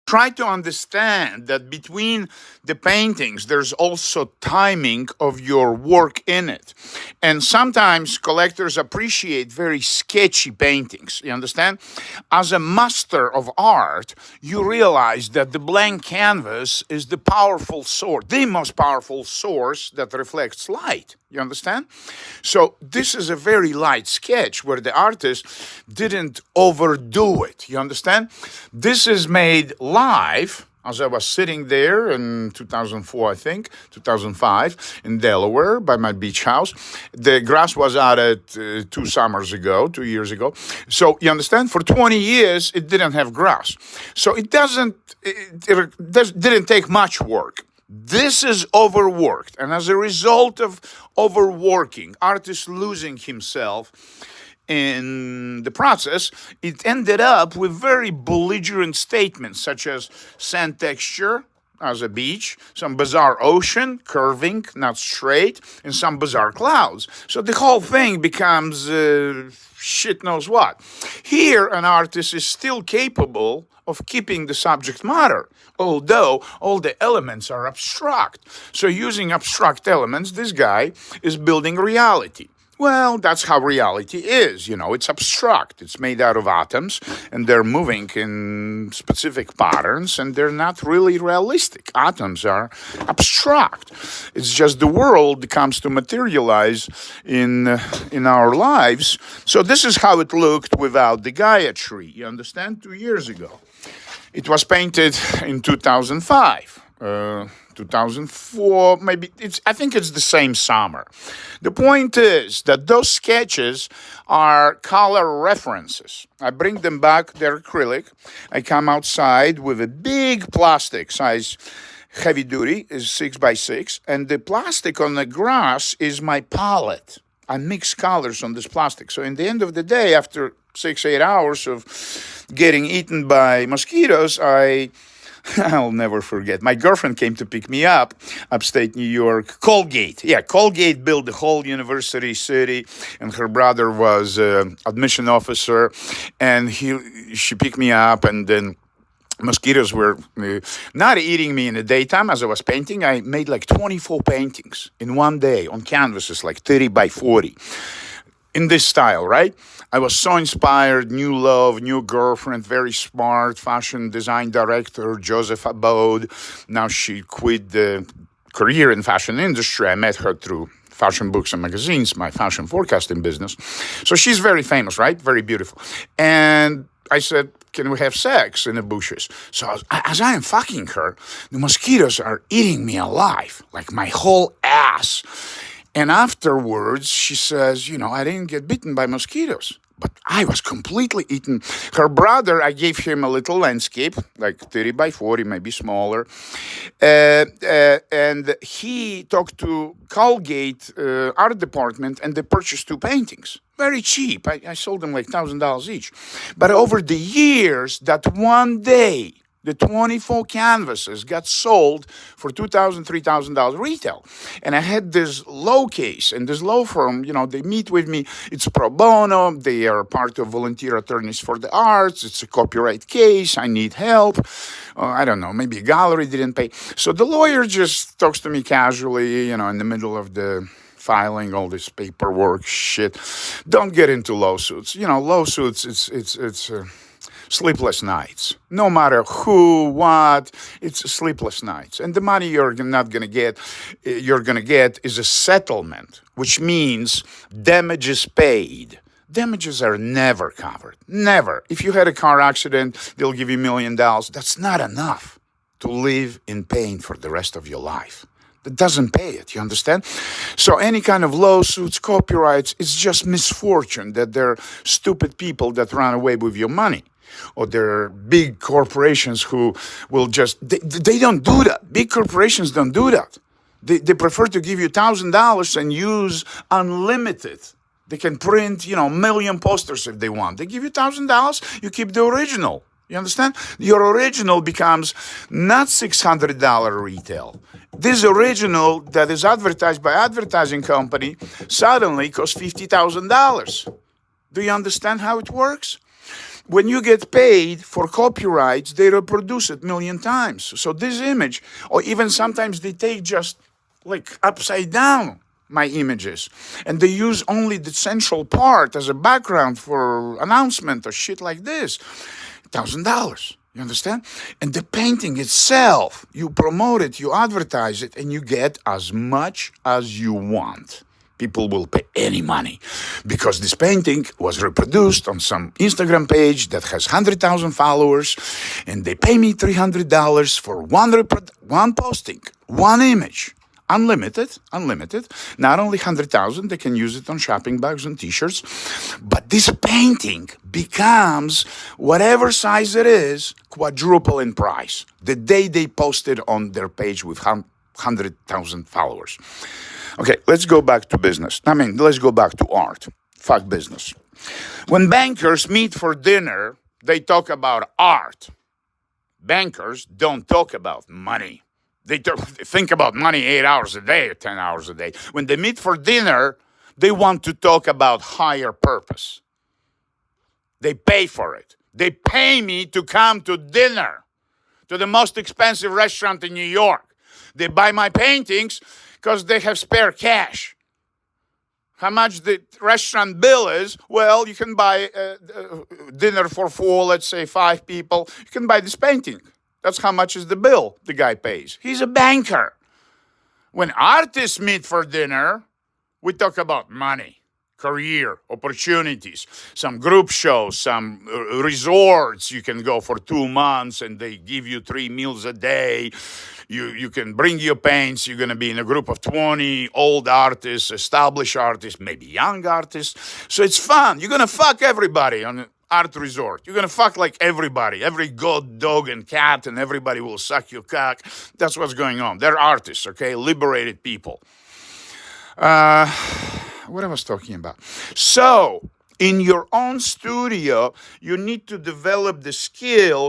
try to understand that between the paintings, there's also timing of your work in it. And sometimes collectors appreciate very sketchy paintings, you understand? As a master of art, you realize that the blank canvas is the powerful source, the most powerful source that reflects light. You understand? So this is a very light sketch where the artist didn't overdo it. You understand? This is made live as I was sitting there in 2004, I think, 2005, in Delaware by my beach house. The grass was out at 2 years ago. So you understand? For 20 years, it didn't have grass. So it didn't take much work. This is overworked, and as a result of overworking, artist losing himself in the process, it ended up with very belligerent statements such as sand texture as a beach, some bizarre ocean, curving, not straight, and some bizarre clouds. So the whole thing becomes shit knows what. Here, an artist is still capable of keeping the subject matter, although all the elements are abstract. So using abstract elements, this guy is building reality. Well, that's how reality is, it's abstract. It's made out of atoms, and they're moving in specific patterns, and they're not really realistic. Atoms are abstract. It's just the world comes to materialize in our lives. So this is how it looked without the Gaia tree, you understand, 2 years ago. It was painted in 2005. 2004, maybe I think it's the same summer. The point is that those sketches are color references. I bring them back, they're acrylic. I come outside with a big plastic size, heavy duty, is 6x6, and the plastic on the grass is my palette. I mix colors on this plastic. So in the end of the day, after 6-8 hours of getting eaten by mosquitoes, I'll never forget. My girlfriend came to pick me up, upstate New York. Colgate. Yeah, Colgate built the whole university city, and her brother was an admission officer, and she picked me up, and then mosquitoes were not eating me in the daytime as I was painting. I made like 24 paintings in one day on canvases, like 30 by 40. In this style, right? I was so inspired, new love, new girlfriend, very smart, fashion design director, Joseph Abode. Now she quit the career in fashion industry. I met her through fashion books and magazines, my fashion forecasting business. So she's very famous, right? Very beautiful. And I said, can we have sex in the bushes? So as I am fucking her, the mosquitoes are eating me alive, like my whole ass. And afterwards, she says, I didn't get bitten by mosquitoes, but I was completely eaten. Her brother, I gave him a little landscape, like 30 by 40, maybe smaller. And he talked to Colgate art department, and they purchased 2 paintings. Very cheap. I sold them like $1,000 each. But over the years, that one day, the 24 canvases got sold for $2,000, $3,000 retail. And I had this law case, and this law firm, they meet with me. It's pro bono. They are part of Volunteer Attorneys for the Arts. It's a copyright case. I need help. I don't know, maybe a gallery didn't pay. So the lawyer just talks to me casually, in the middle of the filing all this paperwork shit. Don't get into lawsuits. Lawsuits, it's sleepless nights. No matter who, what, it's sleepless nights. And the money you're going to get is a settlement, which means damages paid. Damages are never covered. Never. If you had a car accident, they'll give you $1 million. That's not enough to live in pain for the rest of your life. That doesn't pay it, you understand? So any kind of lawsuits, copyrights, it's just misfortune that there are stupid people that run away with your money. Or there are big corporations who will they don't do that. Big corporations don't do that. They prefer to give you $1,000 and use unlimited. They can print, 1 million posters if they want. They give you $1,000, you keep the original. You understand? Your original becomes not $600 retail. This original that is advertised by advertising company suddenly costs $50,000. Do you understand how it works? when you get paid for copyrights, they reproduce it a million times. So this image, or even sometimes they take just like upside down my images, and they use only the central part as a background for announcement or shit like this. $1,000. You understand? And the painting itself, you promote it, you advertise it, and you get as much as you want. People will pay any money because this painting was reproduced on some Instagram page that has 100,000 followers, and they pay me $300 for one posting, one image. Unlimited. Not only 100,000, they can use it on shopping bags and t-shirts, but this painting becomes, whatever size it is, quadruple in price the day they post it on their page with 100,000 followers. Okay, let's go back to business. Let's go back to art. Fuck business. When bankers meet for dinner, they talk about art. Bankers don't talk about money. They think about money 8 hours a day or 10 hours a day. When they meet for dinner, they want to talk about higher purpose. They pay for it. They pay me to come to dinner to the most expensive restaurant in New York. They buy my paintings because they have spare cash. How much the restaurant bill is? Well, you can buy dinner for 4, let's say 5 people. You can buy this painting. That's how much is the bill the guy pays. He's a banker. When artists meet for dinner, we talk about money, career, opportunities, some group shows, some resorts. You can go for 2 months and they give you 3 meals a day. You can bring your paints. You're going to be in a group of 20 old artists, established artists, maybe young artists. So it's fun. You're going to fuck everybody on art resort. You're going to fuck like everybody, every goat, dog, and cat, and everybody will suck your cock. That's what's going on. They're artists, okay? Liberated people. What I was talking about. So, in your own studio, you need to develop the skill